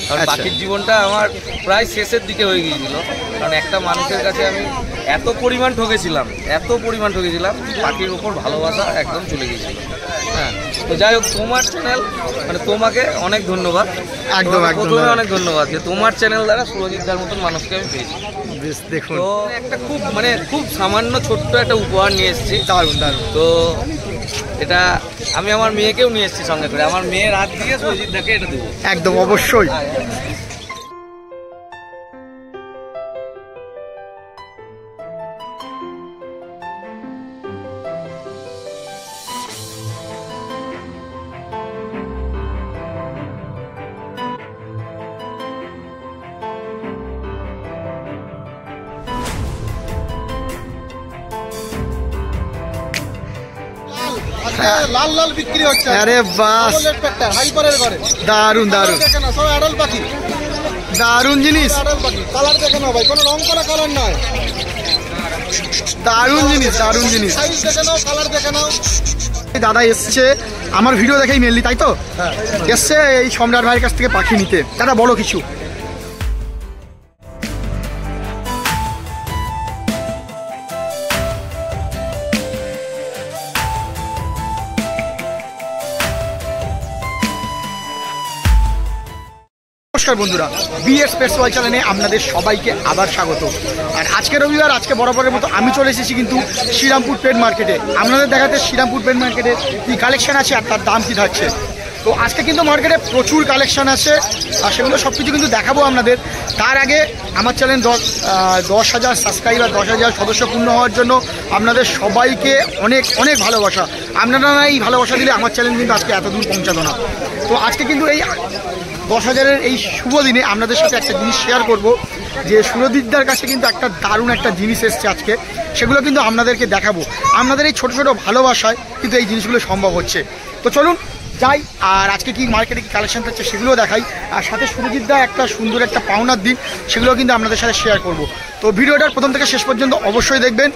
কারণ পাখির জীবনটা আমার প্রায় শেষের দিকে হয়ে গিয়েছিল। কারণ একটা মানুষের কাছে আমি এত পরিমাণ ঠকেছিলাম পাখির উপর ভালোবাসা একদম চলে গিয়েছিল। হ্যাঁ, তো যাই হোক, তোমার চ্যানেল মানে তোমাকে অনেক ধন্যবাদ, একদম প্রথমে অনেক ধন্যবাদ যে তোমার চ্যানেল দ্বারা সুরজিৎদার মতন মানুষকে আমি পেয়েছি। দেখুন, তো একটা খুব সামান্য ছোট্ট একটা উপহার নিয়ে এসেছি। দারুণ। তো এটা আমি আমার মেয়েকেও নিয়ে এসেছি সঙ্গে করে, আমার মেয়ের হাত দিয়ে সুরজিৎদাকে এটা দেবো। একদম অবশ্যই। লাল লাল বিক্রি হচ্ছে। আরে বাস, হাইপারের ঘরে দারুণ দেখে না, সব অ্যাডাল্ট পাখি, দারুণ জিনিস। অ্যাডাল্ট পাখি, কালার দেখে নাও ভাই, কোনো রং করা কালার নয়, দারুণ জিনিস। সাইজ দেখে নাও, কালার দেখে নাও। দাদা এসছে আমার ভিডিও দেখেই মেনলি, তাই তো? এসছে এই সম্রাট ভাইয়ের কাছ থেকে পাখি নিতে। দাদা বলো কিছু। নমস্কার বন্ধুরা, বিএস পেটস ওয়ার্ল্ড চ্যানেলে আপনাদের সবাইকে আবার স্বাগত। আর আজকে রবিবার, আজকে বরাবরের মতো আমি চলে এসেছি কিন্তু শ্রীরামপুর পেট মার্কেটে আপনাদের দেখাতে শ্রীরামপুর পেট মার্কেটে কী কালেকশন আছে আর তার দাম কী থাকছে। তো আজকে কিন্তু মার্কেটে প্রচুর কালেকশন আছে আর সেগুলো সব কিছু কিন্তু দেখাবো আপনাদের। তার আগে আমার চ্যানেল 10,000 সাবস্ক্রাইবার, 10,000 সদস্য পূর্ণ হওয়ার জন্য আপনাদের সবাইকে অনেক অনেক ভালোবাসা। আপনারা না এই ভালোবাসা দিলে আমার চ্যানেল কিন্তু আজকে এত দূর পৌঁছাতো না। তো আজকে কিন্তু এই 10,000-এর এই শুভ দিনে আপনাদের সাথে একটা জিনিস শেয়ার করব যে সুরজিৎদার কাছে কিন্তু একটা দারুণ একটা জিনিস এসছে আজকে, সেগুলো কিন্তু আপনাদেরকে দেখাবো। আপনাদের এই ছোট ছোট ভালোবাসায় কিন্তু এই জিনিসগুলো সম্ভব হচ্ছে। তো চলুন যাই, আর আজকে কি মার্কেটে কি কালেকশন থাকছে সেগুলো দেখাই, আর সাথে সুরজিৎদা একটা সুন্দর একটা পাওনার দিন, সেগুলো কিন্তু আপনাদের সাথে শেয়ার করব। তো ভিডিওটার প্রথম থেকে শেষ পর্যন্ত অবশ্যই দেখবেন,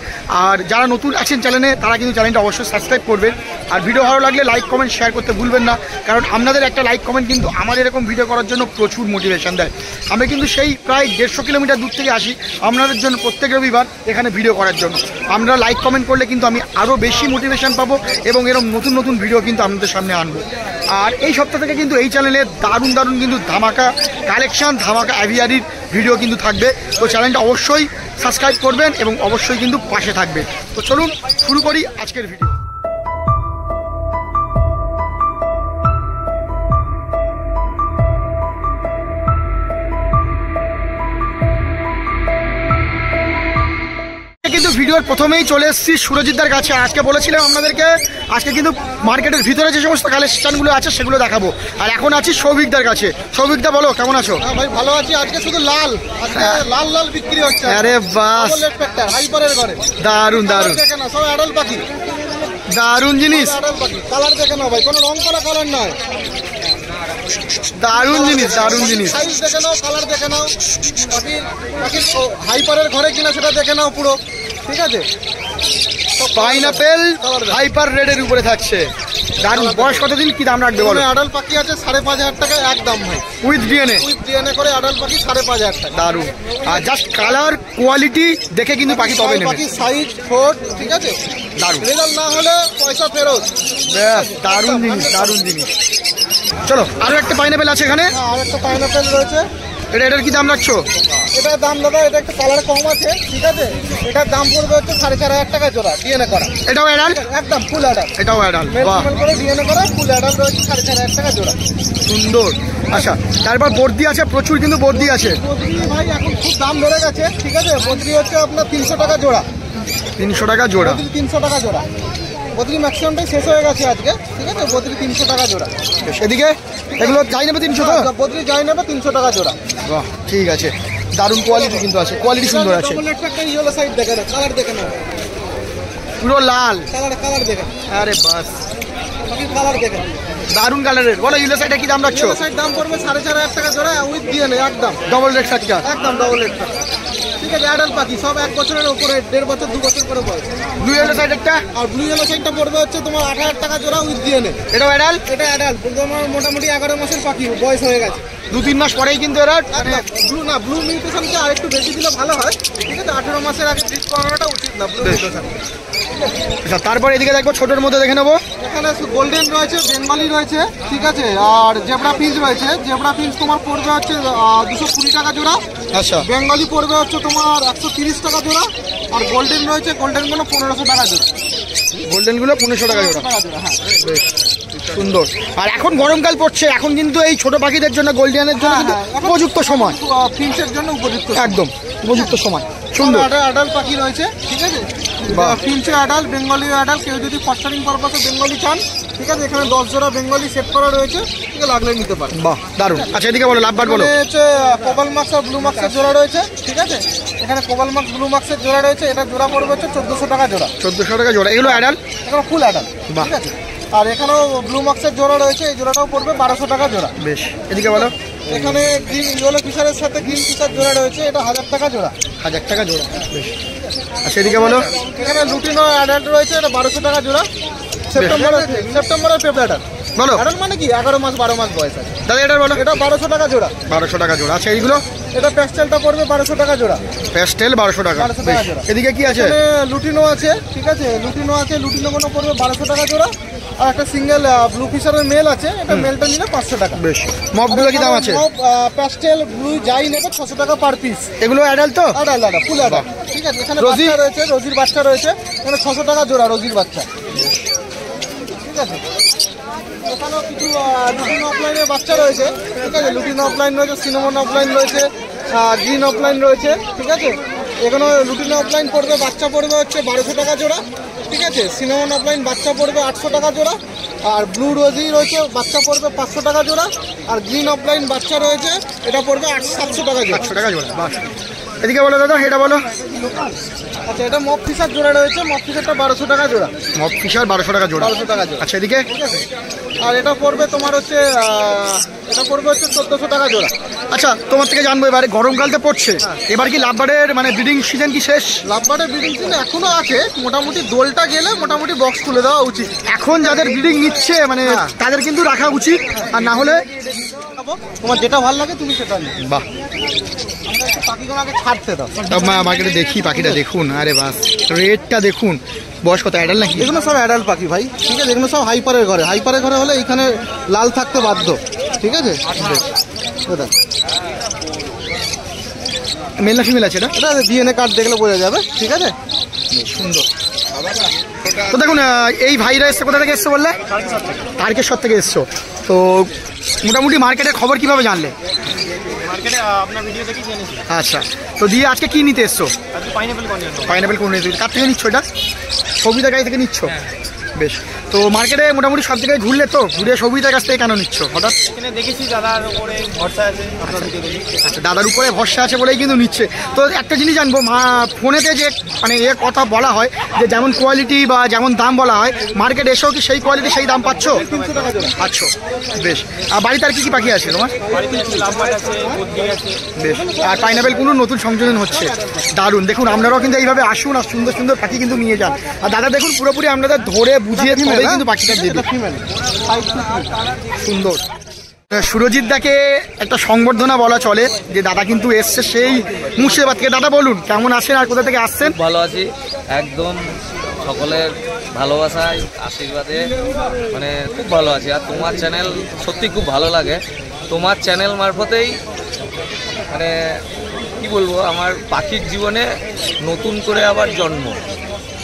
আর যারা নতুন আছেন চ্যানেলে তারা কিন্তু চ্যানেলটা অবশ্যই সাবস্ক্রাইব করবেন। আর ভিডিও ভালো লাগলে লাইক কমেন্ট শেয়ার করতে ভুলবেন না, কারণ আপনাদের একটা লাইক কমেন্ট কিন্তু আমার এরকম ভিডিও করার জন্য প্রচুর মোটিভেশন দেয়। আমি কিন্তু সেই প্রায় 150 কিলোমিটার দূর থেকে আসি আপনাদের জন্য প্রত্যেক রবিবার এখানে ভিডিও করার জন্য। আপনারা লাইক কমেন্ট করলে কিন্তু আমি আরও বেশি মোটিভেশন পাবো এবং এরকম নতুন নতুন ভিডিও কিন্তু আপনাদের সামনে আনবো। আর এই সপ্তাহ থেকে কিন্তু এই চ্যানেলে দারুণ দারুণ কিন্তু ধামাকা কালেকশন, ধামাকা অ্যাভিয়ারির ভিডিও কিন্তু থাকবে। তো চ্যানেলটা অবশ্যই সাবস্ক্রাইব করবেন এবং অবশ্যই কিন্তু পাশে থাকবেন। তো চলুন শুরু করি আজকের ভিডিও। কিন্তু ভিডিওর প্রথমেই চলে এসেছি সুরজিৎদার কাছে। আজকে বলেছিলাম আপনাদেরকে আজকে কিন্তু মার্কেটের ভিতরে যে সমস্ত কালেকশনগুলো আছে সেগুলো দেখাবো। আর এখন আছি সৌভিকদার কাছে। সৌভিকদা বলো, কেমন আছো? ভাই ভালো আছি। আজকে শুধু লাল লাল বিক্রি হচ্ছে। আরে বাস, হাইপারের ঘরে দারুণ দেখে না, সব অ্যাডাল্ট পাখি, দারুণ জিনিস। অ্যাডাল্ট পাখি, কালার দেখে নাও ভাই, কোনো রং করা কালার নয়, দারুণ জিনিস। সাইজ দেখে নাও, কালার দেখে নাও। পাখির হাইপারের ঘরে কিনা সেটা দেখে নাও পুরো, ঠিক আছে? পাইনাপেল হাইপার রেডের উপরে থাকছে, দারুণ। বয়স কতদিন, কি দাম রাখবে বলো? অ্যাডাল্ট পাখি আছে 5,500 টাকা একদম ভাই, উইথ ডিএনএ করে অ্যাডাল্ট পাখি 5,500 টাকা। দারুণ। আর জাস্ট কালার কোয়ালিটি দেখে কিন্তু পাখি তবে নেবে। পাখি সাইজ ঠোঁট, ঠিক আছে, দারুণ। রেজাল্ট না হলে পয়সা ফেরত। ব্যাস, দারুণ জিনিস। চলো, আরো একটা পাইনাপেল আছে এখানে। আর একটা পাইনাপেল রয়েছে। এটার কি দাম রাখছো? এটার দাম দাদা, এটা একটু কালার কম আছে, ঠিক আছে, এটার দাম পড়বে হচ্ছে 4,500 টাকা জোড়া, ডিএনএ করা। এটাও অ্যাডাল্ট? একদম ফুল অ্যাডাল্ট। এটাও অ্যাডাল্ট, বাহ, করে ডিএনএ করা ফুল অ্যাডাল্ট রয়েছে, 4,500 টাকা জোড়া। সুন্দর। আচ্ছা, তারপর বর্দি আছে, প্রচুর কিন্তু বর্দি আছে। বদ্রি ভাই এখন খুব দাম বেড়ে গেছে, ঠিক আছে, বদ্রি হচ্ছে আপনার 300 টাকা জোড়া। 300 টাকা জোড়া? 300 টাকা জোড়া। বদ্রি ম্যাক্সিমামটাই শেষ হয়ে গেছে আজকে, ঠিক আছে, বদ্রি 300 টাকা জোড়া। সেদিকে এগুলো যাই নেবে 300 টাকা? বদ্রি যাই নেবে 300 টাকা জোড়া। বাহ, ঠিক আছে, দারুণ কোয়ালিটি কিন্তু আছে, কোয়ালিটি সুন্দর আছে। একটা ইয়েলো সাইড দেখে না, কালার দেখে না, পুরো লাল কালার দেখে। আরে বাস, কালার দেখে দারুণ কালারের। বলো ইউলো সাইডে কি দাম রাখছো? সাইড দাম পড়বে 4,500 টাকা জোড়া, উইথ ডিএনএ একদম ডবল রেট সাইডটা, একদম ডবল রেট, ঠিক আছে। অ্যাডাল্ট পাখি সব 1 বছরের উপরে, 1.5 বছর 2 বছর করে বয়স। ব্লু ইয়েলো সাইডেরটা আর ব্লু ইয়েলো সাইডটা পড়বে হচ্ছে তোমার 8,000 টাকা জোড়া উইথ ডিএনএ। এটাও অ্যাডাল্ট? এটা অ্যাডাল্ট, তোমার মোটামুটি 11 মাসের পাখি বয়স হয়ে গেছে। 2-3 মাস পরেই কিন্তু এরা মানে ব্লু না, ব্লু মিউটেশনকে আরেকটু বেশি দিলে ভালো হয়, ঠিক আছে? 18 মাসের আগে ব্রিড করানোটা উচিত না ব্লু মিউটেশন। আচ্ছা, তারপরে এদিকে দেখবো ছোটোর মধ্যে দেখে নেবো। এখানে গোল্ডেন রয়েছে, বেঙ্গলি রয়েছে, ঠিক আছে? আর জেব্রা পিঞ্চ রয়েছে। জেব্রা পিঞ্চ তোমার পড়বে হচ্ছে 220 টাকা জোড়া। আচ্ছা, বেঙ্গলি পড়বে হচ্ছে তোমার 130 টাকা জোড়া। আর গোল্ডেন রয়েছে, গোল্ডেনগুলো 1500 টাকা জোড়া। গোল্ডেনগুলো 1500 টাকা জোড়া। টাকা জোড়া, হ্যাঁ। বেশ সুন্দর। আর এখন গরমকাল পড়ছে, এখন কিন্তু এই ছোট পাখিদের জন্য, গোল্ডিয়ানের জন্য কিন্তু উপযুক্ত সময়, ফিঞ্চের জন্য উপযুক্ত, একদম উপযুক্ত সময়। সুন্দর অ্যাডাল্ট পাখি রয়েছে, ঠিক আছে? ফিঞ্চে অ্যাডাল্ট, বেঙ্গলি অ্যাডাল্ট। কেউ যদি ফস্টারিং পারপাসে বেঙ্গলি চান, ঠিক আছে, এখানে 10 জোড়া বেঙ্গলি সেট করা রয়েছে, ঠিক আছে, লাগলে নিতে পারে। বাহ, দারুণ। আচ্ছা, এদিকে বলো, লাভবার্ড বলো। হচ্ছে কোবাল মাক্স আর ব্লু মাক্সের জোড়া রয়েছে, ঠিক আছে? এখানে কোবাল মাক্স ব্লু মাক্সের জোড়া রয়েছে। এটা জোড়া পড়বে হচ্ছে 1400 টাকা জোড়া। 1400 টাকা জোড়া। এগুলো অ্যাডাল্ট? এখানে ফুল অ্যাডাল্ট, বাহ। ঠিক আছে? আর এখানেও ব্লু মাক্সের জোড়া রয়েছে, এই জোড়াটাও পড়বে 1200 টাকা জোড়া। বেশ, এদিকে বলো। এখানে গ্রিন ইয়েলো ফিশারের সাথে গ্রিন ফিশার জোড়া রয়েছে, এটা 1000 টাকা জোড়া। 1000 টাকা জোড়া। বেশ। আচ্ছা, এদিকে বলো। এখানে লুটিনো অ্যাডাল্ট রয়েছে, এটা 1200 টাকা জোড়া। সেপ্টেম্বরের পেপারটা বলো। অ্যাডাল্ট মানে কি 11 মাস 12 মাস বয়স আছে। দাদা এটা বলো। এটা 1200 টাকা জোড়া। 1200 টাকা জোড়া। আচ্ছা, এইগুলো? এটা প্যাস্টেলটা পড়বে 1200 টাকা জোড়া। প্যাস্টেল 1200 টাকা। 1200 টাকা বেশ। জোড়া। এদিকে কি আছে? এখানে লুটিনো আছে, ঠিক আছে? লুটিনো আছে, লুটিনোগুলো পড়বে 1200 টাকা জোড়া। আর একটা সিঙ্গেল ব্লু ফিশারের মেল আছে, এটা মেলটা নিলে 500 টাকা। বেশ। মপগুলো কি দাম আছে? প্যাস্টেল ব্লু যাই নেবে 600 টাকা পার পিস। এগুলো অ্যাডাল্ট তো? অ্যাডাল্ট, ফুল অ্যাডাল্ট, ঠিক আছে? এখানে রোজি বাচ্চা রয়েছে, রোজির বাচ্চা রয়েছে, এখানে 600 টাকা জোড়া রোজির বাচ্চা, ঠিক আছে? এখানেও কিছু লুটিনো অফলাইনের বাচ্চা রয়েছে, ঠিক আছে? লুটিনো অফলাইন রয়েছে, সিনেমন অফলাইন রয়েছে, গ্রিন অফলাইন রয়েছে, ঠিক আছে? এখানে লুটিনো অফলাইন পড়বে, বাচ্চা পড়বে হচ্ছে 1200 টাকা জোড়া, ঠিক আছে? সিনেমন অফলাইন বাচ্চা পড়বে 800 টাকা জোড়া। আর ব্লু রোজি রয়েছে, বাচ্চা পড়বে 500 টাকা জোড়া। আর গ্রিন অফলাইন বাচ্চা রয়েছে, এটা পড়বে 700 টাকা জোড়া। 800 টাকা জোড়া। বাস। এদিকে বলো দাদা, এটা বলো। আচ্ছা, এটা মপ ফিশার জোড়া রয়েছে, মপ ফিশারটা 1200 টাকা জোড়া। মপ ফিশার 1200 টাকা জোড়া। 1200 টাকা জোড়া। আচ্ছা, এদিকে? ঠিক আছে? আর এটা পড়বে তোমার হচ্ছে এটা পড়বে হচ্ছে 1400 টাকা জোড়া। আচ্ছা, তোমার থেকে জানবো, এবারে গরমকালতে পড়ছে, এবার কি লাভবার্ডের মানে ব্রিডিং সিজন কি শেষ? লাভবার্ডের ব্রিডিং সিজন এখনো আছে, মোটামুটি দোলটা গেলে মোটামুটি বক্স তুলে দেওয়া উচিত। এখন যাদের ব্রিডিং নিচ্ছে মানে তাদের কিন্তু রাখা উচিত, আর না হলে তোমার যেটা ভালো লাগে তুমি সেটা নিও। বাহ। আমরা একটু পাখিগুলো আগে ছাড়তে দাও। মার্কেটে দেখি পাখিটা, দেখুন, আরে বাস, রেটটা দেখুন। বয়স কত? অ্যাডাল্ট নাকি? এগুলো সব অ্যাডাল্ট পাখি ভাই, ঠিক আছে? এগুলো সব হাইপারের ঘরে, হাইপারের ঘরে হলে এখানে লাল থাকতে বাধ্য, ঠিক আছে? এটা মেল না ফিমেল আছে এটা? এটা ডিএনএ কার্ড দেখলে বোঝা যাবে, ঠিক আছে? সুন্দর। তো দেখুন, এই ভাইরা এসছে, কোথা থেকে এসছে বললে? তারকেশ্বর থেকে এসছো। তো মোটামুটি মার্কেটের খবর কিভাবে জানলে? মার্কেটে আপনার ভিডিও দেখি জেনেছি। আচ্ছা, তো দিয়ে আজকে কি নিতে এসছো? আজকে পাইনাপেল কোন নিয়ে? পাইনাপেল কোন নিতে? কার থেকে নিচ্ছ এটা? সবিতা গাড়ি থেকে নিচ্ছ? বেশ। তো মার্কেটে মোটামুটি সব জায়গায় ঘুরলে, তো ঘুরে সবিতার কাছ থেকে কেন নিচ্ছ হঠাৎ? এখানে দেখেছি দাদার উপরে ভরসা আছে, আপনার ভিডিও দেখি। আচ্ছা, দাদার উপরে ভরসা আছে বলেই কিন্তু নিচ্ছে। তো একটা জিনিস জানবো, ফোনেতে যে মানে এ কথা বলা হয় যে যেমন কোয়ালিটি বা যেমন দাম বলা হয়, মার্কেটে এসেও কি সেই কোয়ালিটি সেই দাম পাচ্ছ? 300 টাকা জোড়া। পাচ্ছ। বেশ। আর বাড়িতে আর কি কি পাখি আছে তোমার? বাড়িতে লাভবার্ড আছে, বুদ্ধি আছে। বেশ। আর পাইনাপেল কোনো নতুন সংযোজন হচ্ছে, দারুণ। দেখুন, আপনারাও কিন্তু এইভাবে আসুন আর সুন্দর সুন্দর পাখি কিন্তু নিয়ে যান। আর দাদা দেখুন, পুরোপুরি আপনাদের ধরে বুঝিয়ে তবেই কিন্তু পাখিটা দেবে। এটা ফিমেল। সুন্দর। সুরজিৎ দাকে একটা সংবর্ধনা বলা চলে, যে দাদা কিন্তু এসছে সেই মুর্শিদাবাদ থেকে। দাদা বলুন, কেমন আছেন আর কোথা থেকে আসছেন? ভালো আছি, একদম সকলের ভালোবাসায় আশীর্বাদে মানে খুব ভালো আছি। আর তোমার চ্যানেল সত্যি খুব ভালো লাগে। তোমার চ্যানেল মারফতেই মানে কি বলবো, আমার পাখির জীবনে নতুন করে আবার জন্ম।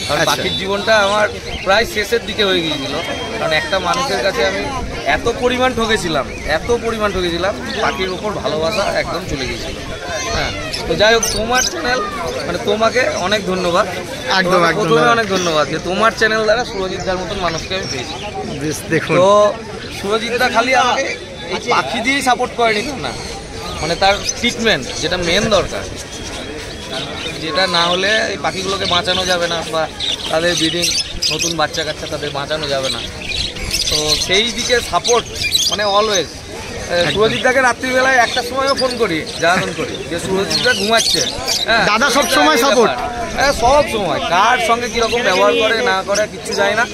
কারণ পাখির জীবনটা আমার প্রায় শেষের দিকে হয়ে গিয়েছিল। কারণ একটা মানুষের কাছে আমি এত পরিমাণ ঠকেছিলাম, পাখির উপর ভালোবাসা একদম চলে গিয়েছিল। হ্যাঁ, তো যাই হোক, তোমার চ্যানেল মানে তোমাকে অনেক ধন্যবাদ। একদম প্রথমে অনেক ধন্যবাদ যে তোমার চ্যানেল দ্বারা সুরজিৎ দার মতন মানুষকে আমি পেয়েছি। দেখুন, তো সুরজিৎ দা খালি আমাকে এই পাখি দিয়েই সাপোর্ট করেনি না, মানে তার ট্রিটমেন্ট যেটা মেন দরকার, যেটা না হলে এই পাখিগুলোকে বাঁচানো যাবে না, বা তাদের ব্রিডিং নতুন বাচ্চা কাচ্চা তাদের বাঁচানো যাবে না। তো সেই দিকে সাপোর্ট মানে অলওয়েজ সুরজিৎদাকে রাত্রিবেলায় একটার সময়ও ফোন করি, জানান করি যে সুরজিৎদা ঘুমাচ্ছে। হ্যাঁ, দাদা সব সময় সাপোর্ট। হ্যাঁ, সব সময় কার সঙ্গে কিরকম ব্যবহার করে না করে কিচ্ছু যায় না,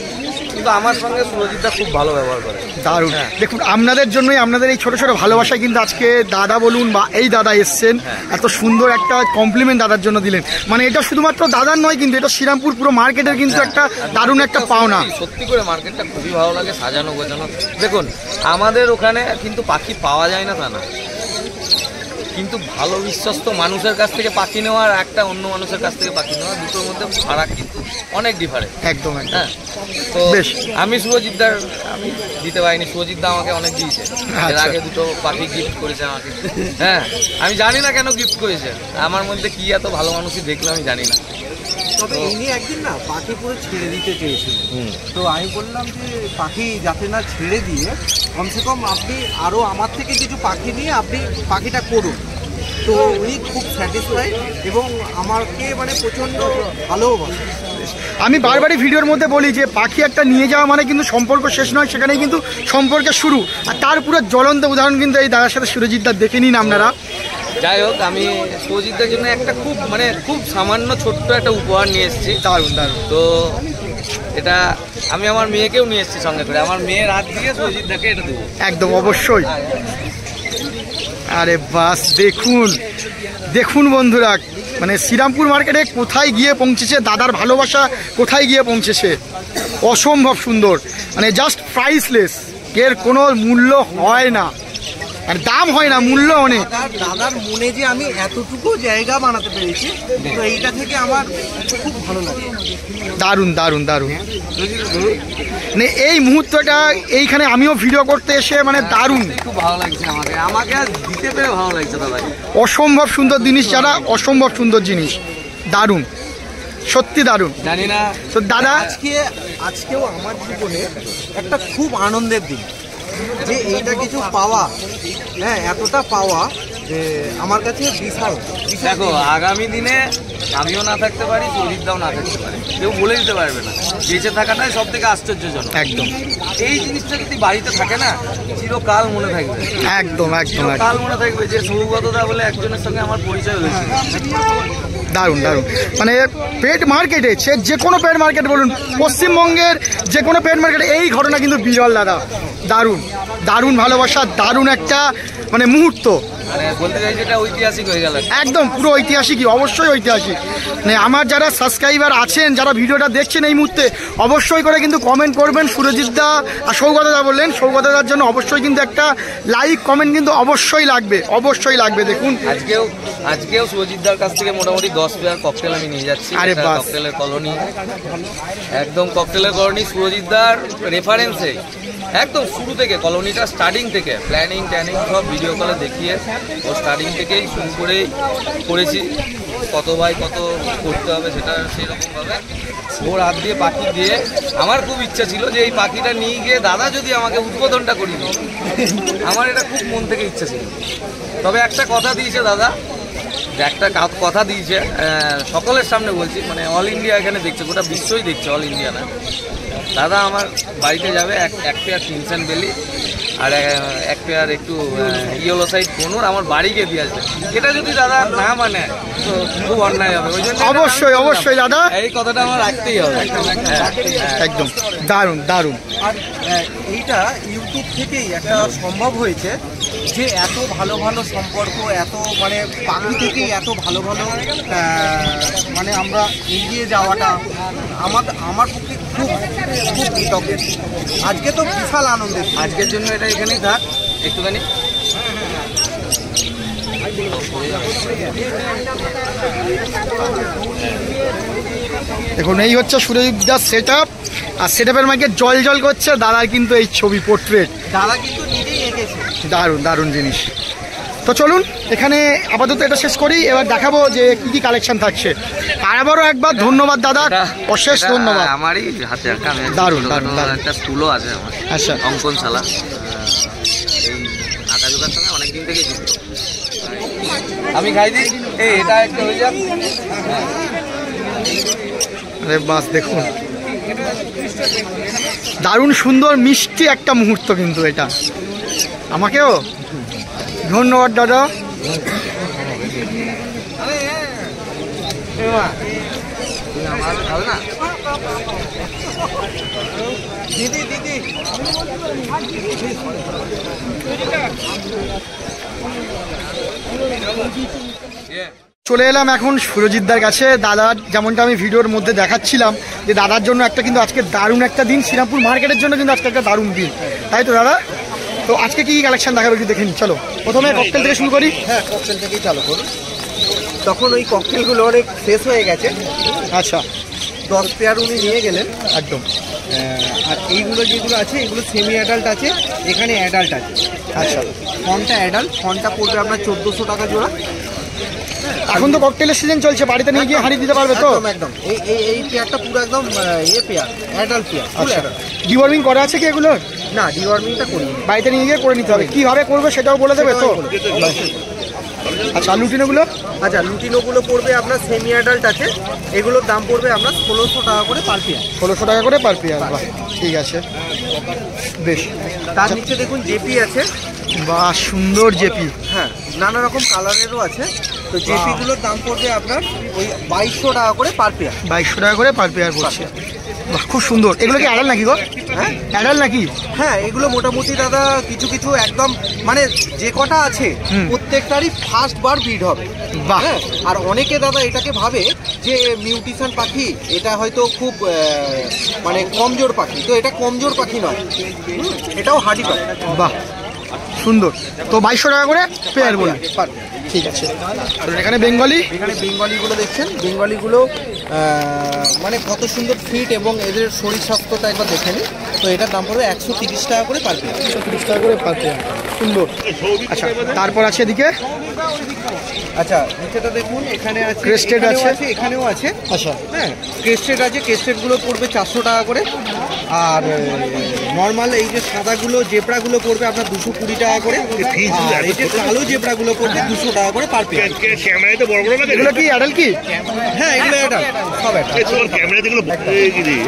কিন্তু আমার সঙ্গে সুরজিৎদা খুব ভালো ব্যবহার করে। দারুণ। দেখুন আপনাদের জন্যই, আপনাদের এই ছোট ছোট ভালোবাসায় কিন্তু আজকে দাদা বলুন বা এই দাদা এসছেন, এত সুন্দর একটা কমপ্লিমেন্ট দাদার জন্য দিলেন। মানে এটা শুধুমাত্র দাদার নয়, কিন্তু এটা শ্রীরামপুর পুরো মার্কেটের কিন্তু একটা দারুণ একটা পাওনা। সত্যি করে মার্কেটটা খুবই ভালো লাগে, সাজানো গোছানো। দেখুন আমাদের ওখানে কিন্তু পাখি পাওয়া যায় না তা না, কিন্তু ভালো বিশ্বস্ত মানুষের কাছ থেকে পাখি নেওয়া আর একটা অন্য মানুষের কাছ থেকে পাখি নেওয়া, দুটোর মধ্যে ফারাক কিন্তু অনেক ডিফারেন্ট। একদম একদম। হ্যাঁ, তো বেশ। আমি সুরজিৎদার আমি দিতে পারিনি, সুরজিৎদা আমাকে অনেক দিয়েছে। এর আগে দুটো পাখি গিফট করেছে আমাকে। হ্যাঁ, আমি জানি না কেন গিফট করেছে, আমার মধ্যে কি এত ভালো মানুষই দেখলে আমি জানি না। তবে ইনি একদিন না পাখি পুরো ছেড়ে দিতে চেয়েছিলেন, তো আমি বললাম যে পাখি যাতে না ছেড়ে দিয়ে কমসে কম আপনি আরও আমার থেকে কিছু পাখি নিয়ে আপনি পাখিটা করুন। তো উনি খুব স্যাটিসফাইড এবং আমাকে মানে প্রচণ্ড ভালোবাসে। আমি বারবারই ভিডিওর মধ্যে বলি যে পাখি একটা নিয়ে যাওয়া মানে কিন্তু সম্পর্ক শেষ নয়, সেখানেই কিন্তু সম্পর্কের শুরু। আর তার পুরো জ্বলন্ত উদাহরণ কিন্তু এই দাদার সাথে সুরজিৎদা দেখে নিন আপনারা। যাই হোক, আমি সুরজিৎদার জন্য একটা খুব সামান্য ছোট্ট একটা উপহার নিয়ে এসেছি। দারুণ দারুণ। তো এটা আমি আমার মেয়েকেও নিয়ে এসেছি সঙ্গে করে, আমার মেয়ের হাত দিয়ে সুরজিৎদাকে এটা দেবো। একদম অবশ্যই। আরে বাস, দেখুন দেখুন বন্ধুরা, মানে শ্রীরামপুর মার্কেটে কোথায় গিয়ে পৌঁছেছে, দাদার ভালোবাসা কোথায় গিয়ে পৌঁছেছে, অসম্ভব সুন্দর, মানে জাস্ট প্রাইসলেস। এর কোনো মূল্য হয় না, আর দাম হয় না, মূল্য অনেক। দাদার মনে যে আমি এতটুকু জায়গা বানাতে পেরেছি, তো এইটা থেকে আমার খুব ভালো লাগে। দারুণ দারুণ দারুণ। মানে এই মুহূর্তটা এইখানে আমিও ভিডিও করতে এসে মানে দারুণ, খুব ভালো লাগছে আমাকে আর দিতে পেরে ভালো লাগছে দাদা। অসম্ভব সুন্দর জিনিস, যারা অসম্ভব সুন্দর জিনিস, দারুণ, সত্যি দারুণ। জানি না তো দাদা আজকেও আমার জীবনে একটা খুব আনন্দের দিন যে এইটা কিছু পাওয়া, হ্যাঁ এতটা পাওয়া যে আমার কাছে বিশাল। দেখো, আগামী দিনে আমিও না থাকতে পারি, সুরজিৎদাও না থাকতে পারে, কেউ বলে দিতে পারবে না। বেঁচে থাকাটাই সব থেকে আশ্চর্যজনক। একদম এই জিনিসটা যদি বাড়িতে থাকে না, চিরকাল মনে থাকবে। একদম একদম চিরকাল মনে থাকবে যে সৌগতদা বলে একজনের সঙ্গে আমার পরিচয় হয়েছিল। দারুণ দারুণ। মানে পেট মার্কেটে, সে যে কোনো পেট মার্কেট বলুন, পশ্চিমবঙ্গের যে কোনো পেট মার্কেটে এই ঘটনা কিন্তু বিরল দাদা। দারুণ দারুণ ভালোবাসা, দারুণ একটা মানে মুহূর্ত। মানে বলতে চাই যেটা ঐতিহাসিক হয়ে গেল। একদম পুরো ঐতিহাসিকই, অবশ্যই ঐতিহাসিক। মানে আমার যারা সাবস্ক্রাইবার আছেন, যারা ভিডিওটা দেখছেন এই মুহূর্তে, অবশ্যই করে কিন্তু কমেন্ট করবেন। সুরজিৎদা আর সৌগতদা বললেন, সৌগতদার জন্য অবশ্যই কিন্তু একটা লাইক কমেন্ট কিন্তু অবশ্যই লাগবে, অবশ্যই লাগবে। দেখুন আজকেও সুরজিৎদার কাছ থেকে মোটামুটি 10 পেয়ার ককটেল আমি নিয়ে যাচ্ছি। আরে বাস। ককটেলের কলোনি, একদম ককটেলের কলোনি সুরজিৎদার রেফারেন্সে একদম শুরু থেকে, কলোনিটা স্টার্টিং থেকে প্ল্যানিং ট্যানিং সব ভিডিও কলে দেখিয়ে ও স্টার্টিং থেকেই শুরু করেছি। কত বাই কত করতে হবে সেটা সেরকমভাবে ওর হাত দিয়ে পাখি দিয়ে আমার খুব ইচ্ছা ছিল যে এই পাখিটা নিয়ে গিয়ে দাদা যদি আমাকে উদ্বোধনটা করিয়ে দিত, আমার এটা খুব মন থেকে ইচ্ছা ছিল। তবে একটা কথা দিয়েছে দাদা, একটা কথা দিয়েছে, সকলের সামনে বলছি, মানে অল ইন্ডিয়া এখানে দেখছে, গোটা বিশ্বই দেখছে, অল ইন্ডিয়া না। দাদা আমার বাড়িতে যাবে এক পেয়ার কিনসেন বেলি আর এক পেয়ার একটু ইয়েলো সাইড কোনোর আমার বাড়িকে দিয়ে আসবে। এটা যদি দাদা না মানে তো খুব অন্যায় হবে। ওই জন্য অবশ্যই অবশ্যই দাদা, এই কথাটা আমার রাখতেই হবে। একদম দারুণ দারুণ। আর এইটা ইউটিউব থেকেই একটা সম্ভব হয়েছে যে এত ভালো ভালো সম্পর্ক, এত মানে পাখি থেকেই এত ভালো ভালো মানে আমরা এগিয়ে যাওয়াটা আমার পক্ষে খুব খুব কৃতজ্ঞ। আজকে তো বিশাল আনন্দের। আজকের জন্য এটা এখানেই থাক একটুখানি। দেখুন এই হচ্ছে সুরজিৎদার সেট আপ, আর সেট আপের মাকে জল জল করছে দাদার কিন্তু এই ছবি পোর্ট্রেট। দাদা কিন্তু নিজেই এঁকেছে। দারুণ দারুণ জিনিস। তো চলুন এখানে আপাতত এটা শেষ করি, এবার দেখাবো যে কি কি কালেকশন থাকছে। আর আবারও একবার ধন্যবাদ দাদা, অশেষ ধন্যবাদ। আমারই হাতে একটা দারুণ দারুণ দারুণ একটা স্কুলও আছে আমার, আচ্ছা অঙ্কনশালা, এই আঁকাজোকার সঙ্গে অনেকদিন থেকে যুক্ত। আমি খাই দিই, এটা একটা হয়ে যাক। আরে বাস, দেখুন দারুণ সুন্দর মিষ্টি একটা মুহূর্ত কিন্তু এটা। আমাকেও ধন্যবাদ দাদা। চলে এলাম এখন সুরজিৎদার কাছে। দাদার যেমনটা আমি ভিডিওর মধ্যে দেখাচ্ছিলাম যে দাদার জন্য একটা কিন্তু আজকে দারুণ একটা দিন, শ্রীরামপুর মার্কেটের জন্য কিন্তু আজকে একটা দারুণ দিন, তাই তো দাদা? তো আজকে কি কালেকশন দেখাবো একটু দেখে নিই, চলো প্রথমে ককটেল থেকে শুরু করি। হ্যাঁ, ককটেল থেকেই চালু করুন। তখন ওই ককটেলগুলো অনেক শেষ হয়ে গেছে। আচ্ছা, 10 পেয়ার উনি নিয়ে গেলেন একদম। আর এইগুলো যেগুলো আছে এগুলো সেমি অ্যাডাল্ট আছে, এখানে অ্যাডাল্ট আছে। আচ্ছা, ফনটা অ্যাডাল্ট, ফনটা পড়বে আপনার 1400 টাকা জোড়া। এখন তো ককটেলের সিজন চলছে, বাড়িতে নিয়ে গিয়ে হাঁড়ি দিতে পারবে তো? একদম একদম। এই পেয়ারটা পুরো একদম pair, adult pair, full adult. Deworming করা আছে কি এগুলো? না, ডিওয়ার্মিংটা করি, বাড়িতে নিয়ে গিয়ে করে নিতে হবে। কিভাবে করবে সেটাও বলে দেবে তো? আচ্ছা, লুটিনোগুলো? আচ্ছা, লুটিনোগুলো পড়বে আপনার সেমি অ্যাডাল্ট আছে, এগুলোর দাম পড়বে আপনার 1600 টাকা করে পার পেয়ার। 1600 টাকা করে পার পেয়ার, বাহ ঠিক আছে বেশ। তার নিচে দেখুন জেপি আছে, বাহ সুন্দর জেপি। হ্যাঁ, নানা রকম কালারেরও আছে। তো জেপিগুলোর দাম পড়বে আপনার ওই 2200 টাকা করে পার পেয়ার। 2200 টাকা করে পার পেয়ার পড়ছে, বাহ খুব সুন্দর। এগুলো কি অ্যাডাল নাকি গো? হ্যাঁ অ্যাডাল নাকি? হ্যাঁ, এগুলো মোটামুটি দাদা কিছু কিছু একদম মানে যে কটা আছে প্রত্যেকটারই ফার্স্ট বার ব্রিড হবে। বাহ। হ্যাঁ, আর অনেকে দাদা এটাকে ভাবে যে মিউটেশন পাখি, এটা হয়তো খুব মানে কমজোর পাখি। তো এটা কমজোর পাখি নয়, এটাও হার্ডি পাখি। বাহ সুন্দর। তো 2200 টাকা করে পেয়ার বলে, পার। ঠিক আছে। আর এখানে বেঙ্গলি? এখানে বেঙ্গলিগুলো দেখছেন, বেঙ্গলিগুলো মানে কত সুন্দর ফিট এবং এদের শরীর স্বাস্থ্যটা একবার দেখে নিন। তো এটার দাম পড়বে 130 টাকা করে পার পেয়ার। 130 টাকা করে পার পেয়ার, সুন্দর। আচ্ছা, তারপর আছে এদিকে? আচ্ছা, নিচেটা দেখুন, এখানে আছে, Crested এখানেও আছে? আছে, এখানেও আছে। আচ্ছা, হ্যাঁ, ক্রেস্টেড আছে, ক্রেস্টেডগুলো পড়বে 400 টাকা করে। আর নর্মাল এই যে সাদাগুলো জেব্রাগুলো পড়বে আপনার 220 টাকা করে। আর এই যে কালো জেব্রাগুলো পড়বে 200 টাকা করে পার পেয়ার। ক্যামেরায় তো বড় বড় লাগে। এগুলো কি অ্যাডাল কি? হ্যাঁ, এগুলো এটা সব এটা। তোমার ক্যামেরা দেখলো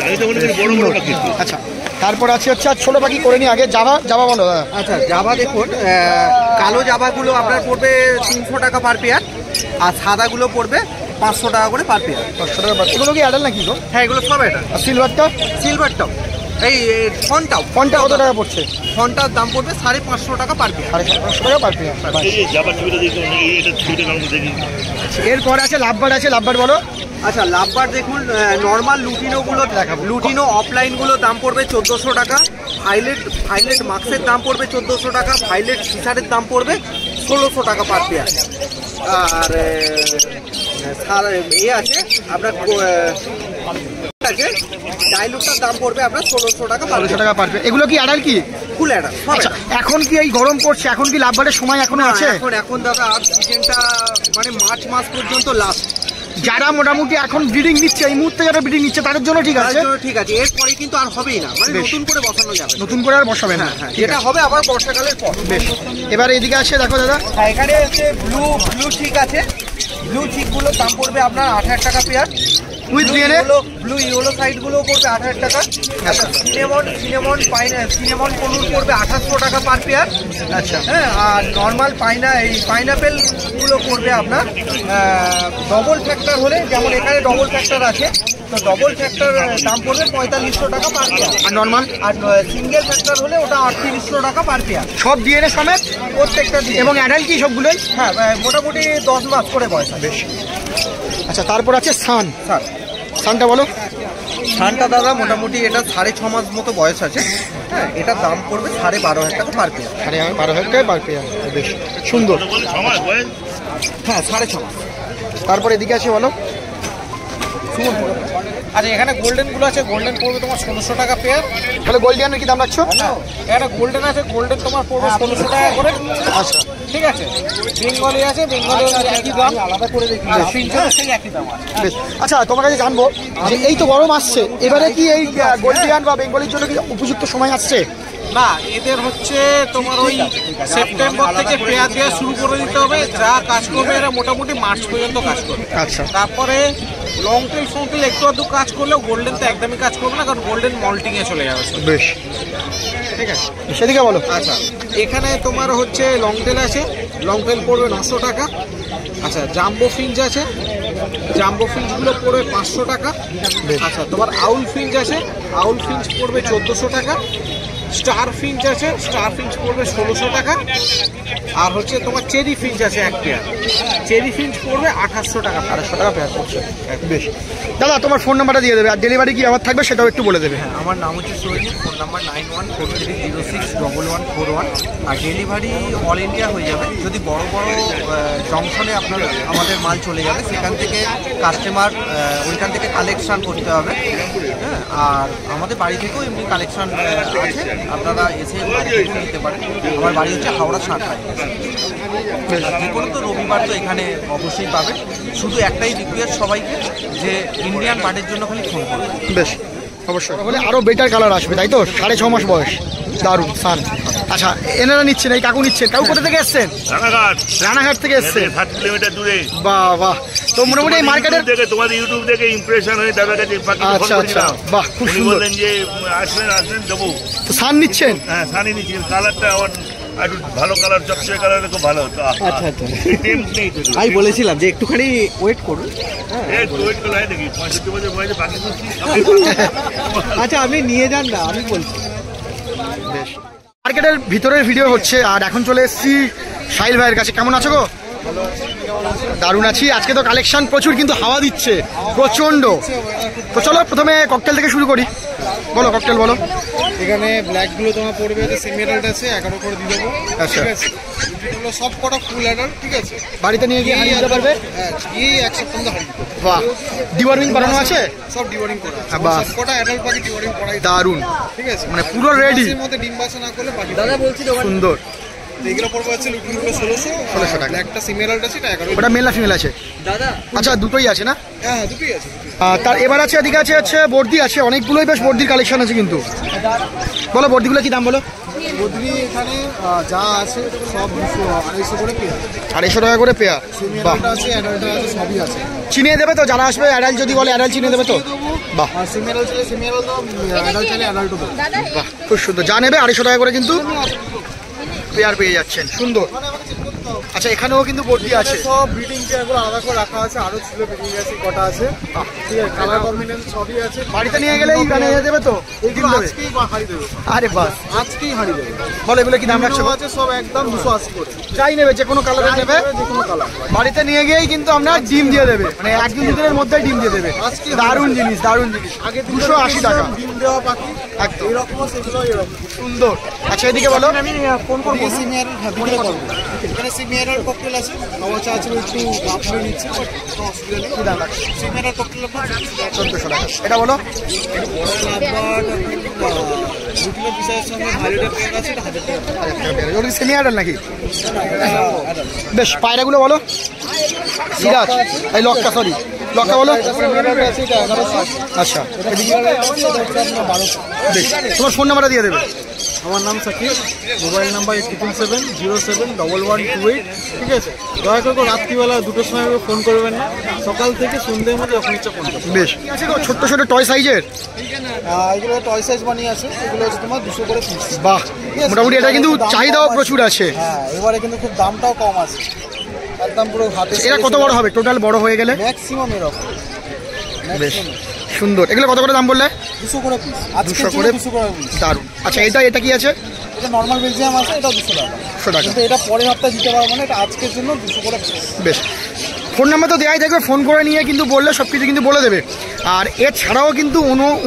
আমি তো মনে করি বড় বড় পাখি। আচ্ছা, তারপর আছে হচ্ছে আর ছোট পাখি করে নি আগে। জাভা, জাভা বলো। আচ্ছা, জাভা দেখুন, কালো জাভাগুলো আপনার পড়বে 300 টাকা পার পেয়ার। আর সাদাগুলো পড়বে 500 টাকা করে পার পেয়ার। 500 টাকা পার। এগুলো কি অ্যাডাল নাকি গো? হ্যাঁ, এগুলো সব এটা। আর সিলভারটা? সিলভারটাও এই ফনটাও, ফোনটা কত টাকা পড়ছে? ফনটার দাম পড়বে 550 টাকা পার পেয়ার। 550 টাকা পার পেয়ার। এই যে জাবার ছবিটা দেখি এটা ছবিটা কারণ দেখি। এরপর আছে লাভবার আছে, লাভবার বলো। আচ্ছা, লাভবার দেখুন, নর্মাল লুটিনোগুলো দেখাবো। লুটিনো অফলাইনগুলো দাম পড়বে 1400 টাকা। ভাইলেট মাক্সের দাম পড়বে 1400 টাকা। ভাইলেট সিসারের দাম পড়বে 1600 টাকা পার পেয়ার। আর আছে আপনার ডাইলুটার দাম পড়বে আপনার 1600 টাকা পার 1600 টাকা পার পেয়ার। এগুলো কি অ্যাডাল কি? Full adult. আচ্ছা, এখন কি এই গরম পড়ছে, এখন কি লাভবারের সময় এখনো আছে? এখন দাদা আর সিজনটা মানে মার্চ মাস পর্যন্ত লাস্ট। যারা মোটামুটি এখন ব্রিডিং নিচ্ছে, এই মুহূর্তে যারা ব্রিডিং নিচ্ছে তাদের জন্য ঠিক আছে। ঠিক আছে, এরপরে কিন্তু আর হবেই না, মানে নতুন করে বসানো যাবে, নতুন করে আর বসাবে না। হ্যাঁ, যেটা হবে আবার বর্ষাকালের পর। বেশ, এবার এদিকে আসে দেখো দাদা। এখানে হচ্ছে ব্লু চিক আছে। ব্লু চিকগুলোর দাম পড়বে আপনার 8000 টাকা pair. With DNA? Blue yellow সাইডগুলো পড়বে 8000 টাকা। আচ্ছা, সিনেমন পলুর পড়বে 2800 টাকা পার পেয়ার। আচ্ছা, হ্যাঁ, আর নর্মাল পাইনাপেলগুলো পড়বে আপনার ডবল ফ্যাক্টর হলে, যেমন এখানে ডবল ফ্যাক্টর আছে, তো ডবল ফ্যাক্টর দাম পড়বে 4500 টাকা পার পেয়ার। আর নর্মাল? আর সিঙ্গেল ফ্যাক্টর হলে ওটা 3800 টাকা পার পেয়ার। সব ডিএনএ সমেত প্রত্যেকটা দিয়ে। এবং অ্যাডাল কি সবগুলোই? হ্যাঁ, মোটামুটি 10 মাস করে বয়স। বেশ। আচ্ছা, তারপর আছে সান। স্যার, সানটা বলো। সানটা দাদা মোটামুটি এটা 6.5 মাস মতো বয়স আছে। হ্যাঁ, এটার দাম পড়বে 12,500 টাকা পার পেয়ার। 12,500 টাকা পার পেয়ার, বেশ সুন্দর। সমাজ বয়স হ্যাঁ, 6.5 মাস। তারপর এদিকে আছে বলো। আচ্ছা, এখানে গোল্ডেনগুলো আছে, গোল্ডেন পড়বে তোমার 1600 টাকা পেয়ার। তাহলে গোল্ডিয়ানের কি দাম রাখছো? এখানে গোল্ডেন আছে, গোল্ডেন তোমার পড়বে 1600 টাকা করে। আচ্ছা, ঠিক আছে। বেঙ্গলি আছে, বেঙ্গলি একই দাম, আলাদা করে দেখি। সেই একই দাম আছে। বেশ। আচ্ছা, তোমার কাছে জানবো যে এই তো গরম আসছে, এবারে কি এই গোল্ডিয়ান বা বেঙ্গলির জন্য কি উপযুক্ত সময় আসছে? না, এদের হচ্ছে তোমার ওই সেপ্টেম্বর থেকে পেয়ার দেওয়া শুরু করে দিতে হবে। যা কাজ করবে এরা মোটামুটি মার্চ পর্যন্ত কাজ করবে। আচ্ছা, তারপরে লং টেল ফংটেল একটু আধটু কাজ করলেও গোল্ডেন তো একদমই কাজ করবে না, কারণ গোল্ডেন মল্টিংয়ে চলে যাবে। বেশ, ঠিক আছে, সেদিকে বলো। আচ্ছা, এখানে তোমার হচ্ছে লং টেল আছে, লং টেল পড়বে 900 টাকা। আচ্ছা, জাম্বো ফিঞ্চ আছে, জাম্বো ফিঞ্চগুলো পড়বে 500 টাকা। আচ্ছা, তোমার আউল ফিঞ্চ আছে, আউল ফিঞ্চ পড়বে 1400 টাকা। স্টার ফিঞ্চ আছে, স্টার ফিঞ্চ পড়বে 1600 টাকা। আর হচ্ছে তোমার চেরি ফিঞ্চ আছে এক পেয়ার, চেরি ফিঞ্চ পড়বে 2800 টাকা। 800 টাকা পেয়ার পড়ছে। বেশ দাদা, তোমার ফোন নাম্বারটা দিয়ে দেবে, আর ডেলিভারি কি আমার থাকবে সেটাও একটু বলে দেবে। আমার নাম হচ্ছে সৈনিক, ফোন নাম্বার 9143061141। আর ডেলিভারি অল ইন্ডিয়া হয়ে যাবে। যদি বড় বড় জংশনে আপনার আমাদের মাল চলে যাবে, সেখান থেকে কাস্টমার ওইখান থেকে কালেকশান করতে হবে। হ্যাঁ, আর আমাদের বাড়ি থেকেও এমনি কালেকশান আছে, আপনারা এসে বাড়ি থেকেও নিতে পারেন। আমার বাড়ি হচ্ছে হাওড়া সাঁতরায়। যে কোনো তো রবিবার তো এখানে অবশ্যই পাবে। শুধু একটাই রিকোয়েস্ট সবাইকে, যে ইন্ডিয়ান বার্ডের জন্য খালি ফোন করবে। বেশ, অবশ্যই হলে আরও বেটার কালার আসবে, তাই তো? 6.5 মাস বয়স, দারুণ সান। আচ্ছা, এনারা নিচ্ছেন, এই কাকু নিচ্ছেন। কাকু কোথা থেকে এসছেন? রানাঘাট থেকে এসছেন। 7 কিলোমিটার দূরে। বাহ বাহ, তো মোটামুটি এই মার্কেটের দেখে, তোমাদের ইউটিউব দেখে ইমপ্রেশন হয়ে দাদার কাছে আচ্ছা আচ্ছা, বাহ, খুব সুন্দর। বললেন যে আসলেন দেবো। তো সান নিচ্ছেন? হ্যাঁ, সানি নিচ্ছি। কালারটা আমার একটু ভালো কালার, চকচকে কালার খুব ভালো হতো। আচ্ছা আচ্ছা, আমি বলেছিলাম যে একটুখানি ওয়েট করুন। ওয়েট করে হয় দেখি 65 বছর বয়সে পাখি খুঁজছি। আচ্ছা, আপনি নিয়ে যান না, আমি বলছি। বেশ, মার্কেটের ভিতরের ভিডিও হচ্ছে, আর এখন চলে এসেছি সাহিল ভাইয়ের কাছে। কেমন আছো গো? দারুণ আছি। আজকে তো কালেকশন প্রচুর, কিন্তু হাওয়া দিচ্ছে প্রচন্ড। তো চলো প্রথমে ককটেল থেকে শুরু করি। বলো, ককটেল বলো। এখানে ব্ল্যাকগুলো তোমার পড়বে, সেমিয়ারাল্ড আছে 11 করে দিয়ে দেবো। আচ্ছা, এগুলো সব কটা ফুল অ্যাডাল্ট, ঠিক আছে? বাড়িতে নিয়ে গিয়ে হারিয়ে দিতে পারবে? হ্যাঁ, এই এক সপ্তাহ হারিয়ে দিতে পারবে। বাহ, ডিওয়ার্মিং করানো আছে? সব ডিওয়ারিং করা আছে। বাহ। সব কটা অ্যাডাল্ট পাখি ডিওয়ারিং করাই। দারুণ, ঠিক আছে, মানে পুরো রেডি। এর মধ্যে ডিম বাসা না করলে পাখি দাদা বলছি সুন্দর। এগুলো পড়বে হচ্ছে লুটিনগুলো 1600 টাকা। একটা সিমিয়ারাল্ড আছে, এটা 11। ওটা মেল না ফিমেল আছে? দাদা। আচ্ছা, দুটোই আছে না? হ্যাঁ, দুটোই আছে। তার এবার আছে, এদিকে আছে বর্দি আছে, অনেকগুলোই বেশ বর্দির কালেকশন আছে কিন্তু। বলো, বর্দিগুলো কি দাম বলো? বদলি এখানে যা আছে সব 250 করে পেয়ার। 250 টাকা করে পেয়ার। বাহ, সিমিয়ারাল্ড আছে, অ্যাডাল্ট আছে, সবই আছে। চিনিয়ে দেবে তো যারা আসবে? অ্যাডাল্ট যদি বলে অ্যাডাল্ট চিনিয়ে দেবে তো? বাহ আর সিমিয়ারাল্ড চাইলে সিমিয়ারাল্ড দাও, অ্যাডাল্ট চাইলে অ্যাডাল্টও দাও। বাহ, খুব সুন্দর। যা নেবে 250 টাকা করে কিন্তু পেয়ার পেয়ে যাচ্ছেন, সুন্দর। আচ্ছা, এখানেও কিন্তু বর্দি আছে। সব ব্রিডিং পেয়ারগুলো আলাদা করে রাখা আছে, আরো ছিল ব্রিডিং আছে কটা আছে, ঠিক আছে? কালার কম্বিনেশন সবই আছে। বাড়িতে নিয়ে গেলেই মানে দেবে তো? এইগুলো আজকেই হারিয়ে দেবে, আরে বাস, আজকেই হারিয়ে দেবে। বলো এগুলো কি দাম রাখছো? আছে সব একদম 280 করে। যাই নেবে, যে কোনো কালারের নেবে, যে কোনো কালার। বাড়িতে নিয়ে গিয়েই কিন্তু আমরা ডিম দিয়ে দেবে, মানে 1-2 দিনের মধ্যেই ডিম দিয়ে দেবে। আজকে দারুণ জিনিস, দারুণ জিনিস। আগে 280 টাকা ডিম দেওয়া পাখি একদম এরকম, সেগুলো এরকম সুন্দর। আচ্ছা, এদিকে বলো। আমি ফোন করবো। সিমিয়ারাল হ্যাঁ করবো। এখানে সিমিয়ারাল ককটেল আছে, আমার চা আছে একটু আপনি নিচ্ছে, বাট কোনো অসুবিধা নেই। কি দাম রাখছো? সিমিয়ারাল ককটেল আপনার 1400 টাকা। এটা বলো। আবার রুটিনের পিসারের সঙ্গে হাইলাইটার পেয়ার আছে, এটা 1000 টাকা। ওটা সেমি অ্যাডাল নাকি? বেশ, পায়রাগুলো বলো। সিরাজ, এই লক্কা, সরি লক্কা বলো। আছে এটা 1100। আচ্ছা, এটা বেশ, তোমার ফোন নাম্বারটা দিয়ে দেবে। আমার নাম সাকিব, মোবাইল নাম্বার 87707128, ঠিক আছে? দয়া করে রাত্রিবেলা 2টোর সময় ফোন করবেন না, সকাল থেকে সন্ধ্যের মধ্যে যখন ইচ্ছা ফোন করবেন। বেশ, আছে তো ছোট্ট ছোট টয় সাইজের? এগুলো টয় সাইজ বানিয়ে আছে, এগুলো হচ্ছে তোমার 200 করে পিস। বাহ, মোটামুটি এটা কিন্তু চাহিদাও প্রচুর আছে। হ্যাঁ, এবারে কিন্তু খুব দামটাও কম আছে, একদম পুরো হাতে। এটা কত বড় হবে টোটাল বড় হয়ে গেলে? ম্যাক্সিমাম এরকম। বেশ সুন্দর। এগুলো কত করে দাম বললে? 200 করে পিস। 200 করে পিস, দারুণ। আচ্ছা, এটা কি আছে? এটা নর্মাল বেলজিয়াম আছে, এটা 200 টাকা। 100 টাকা। কিন্তু এটা পরের হপ্তাহে দিতে পারবো না, এটা আজকের জন্য 200 করে পিস। বেশ, ফোন নাম্বার তো দেওয়াই থাকবে, ফোন করে নিয়ে কিন্তু বললে সব কিছু কিন্তু বলে দেবে। আর এছাড়াও কিন্তু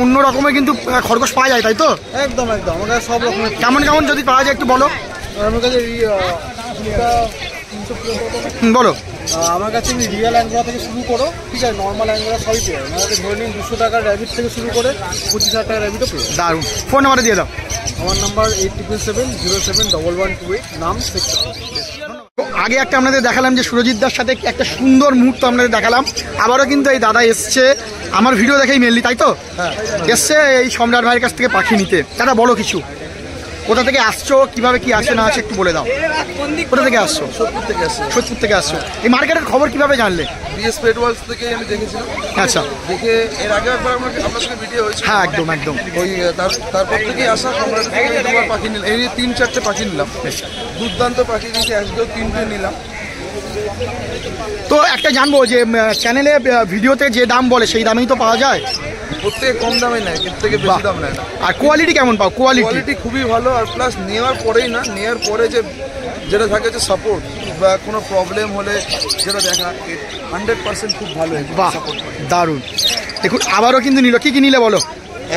অন্য রকমের কিন্তু খরগোশ পাওয়া যায়, তাই তো? একদম একদম, আমার কাছে সব রকমের। কেমন কেমন যদি পাওয়া যায় একটু বলো। আমার কাছে বলো। আমার কাছে রিয়েল অ্যাঙ্গোরা থেকে শুরু করো, ঠিক আছে? নর্মাল অ্যাঙ্গোরা সবই পেয়ে যাবে। আমাদের ধরে নিন 200 টাকার র্যাবিট থেকে শুরু করে 25,000 টাকার র্যাবিটও পেয়ে যাবে। দারুণ, ফোন নাম্বারটা দিয়ে দাও। আমার নাম্বার 8777071128, নাম শেখ। আগে একটা আপনাদের দেখালাম যে সুরজিৎ দার সাথে একটা সুন্দর মুহূর্ত আপনাদের দেখালাম। আবারও কিন্তু এই দাদা এসছে আমার ভিডিও দেখেই মেনলি, তাই তো? হ্যাঁ, এসছে এই সম্রাট ভাইয়ের কাছ থেকে পাখি নিতে। দাদা বলো কিছু। কোথা থেকে আসছো, কিভাবে কি আছে না আছে একটু বলে দাও। কোথা থেকে আসছো? সোদপুর থেকে আসছে। সোদপুর থেকে আসছো। এই মার্কেটের খবর কিভাবে জানলে? বিএস পেট ওয়ার্ল্ড থেকে আমি দেখেছিলাম। আচ্ছা, দেখে এর আগে একবার আপনার সঙ্গে ভিডিও হয়েছে। হ্যাঁ একদম একদম। ওই তারপর থেকেই আসা, আমরা দুবার পাখি নিলাম, এই 3-4টে পাখি নিলাম। দুর্দান্ত পাখি দিয়েছি, আজকেও 3টে নিলাম। তো একটা জানবো যে চ্যানেলে ভিডিওতে যে দাম বলে সেই দামেই তো পাওয়া যায়? প্রত্যেকে কম দামে নেয়, এর থেকে বেশি দাম নেয় না। আর কোয়ালিটি কেমন পাও? কোয়ালিটি খুবই ভালো, আর প্লাস নেওয়ার পরেই না, নেওয়ার পরে যেটা থাকে যে সাপোর্ট বা কোনো প্রবলেম হলে যেটা দেখা 100% খুব ভালো বাহ সাপোর্ট করে। দারুণ। দেখুন আবারও কিন্তু নিল, কি নিলে বলো?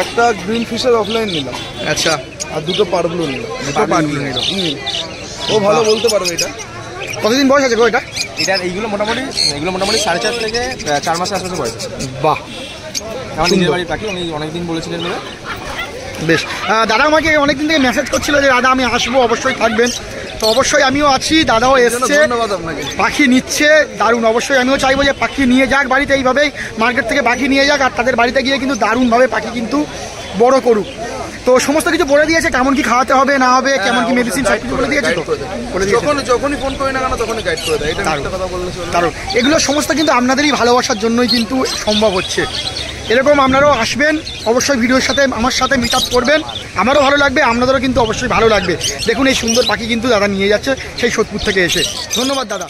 একটা গ্রিন ফিশার অফলাইন নিলাম, আচ্ছা, আর দুটো পারগুলো নিলাম। ও ভালো বলতে পারবে এটা। কতদিন বয়স আছে গো এটা? এগুলো মোটামুটি 4.5 থেকে 4 মাসের আশেপাশে বয়স। বাহ, আমার নিজের বাড়ির পাখি, উনি অনেকদিন বলেছিলেন বলে। বেশ। দাদা আমাকে অনেকদিন থেকে মেসেজ করছিল যে দাদা আমি আসবো, অবশ্যই থাকবেন। তো অবশ্যই আমিও আছি, দাদাও এসছে, ধন্যবাদ আপনাকে। পাখি নিচ্ছে, দারুণ। অবশ্যই আমিও চাইবো যে পাখি নিয়ে যাক বাড়িতে, এইভাবেই মার্কেট থেকে পাখি নিয়ে যাক, আর তাদের বাড়িতে গিয়ে কিন্তু দারুণভাবে পাখি কিন্তু বড় করুক। তো সমস্ত কিছু বলে দিয়েছে, কেমন কি খাওয়াতে হবে না হবে, কেমন কি মেডিসিন সব কিছু বলে দিয়েছে তো? বলে দিয়েছে। যখনই ফোন করি না কেন তখনই গাইড করে দেয়, এটা একটা কথা বললে চলবে। কারণ এগুলো সমস্ত কিন্তু আপনাদেরই ভালোবাসার জন্যই কিন্তু সম্ভব হচ্ছে। এরকম আপনারাও আসবেন, অবশ্যই ভিডিওর সাথে আমার সাথে মিট আপ করবেন, আমারও ভালো লাগবে, আপনাদেরও কিন্তু অবশ্যই ভালো লাগবে। দেখুন এই সুন্দর পাখি কিন্তু দাদা নিয়ে যাচ্ছে সেই সোদপুর থেকে এসে। ধন্যবাদ দাদা।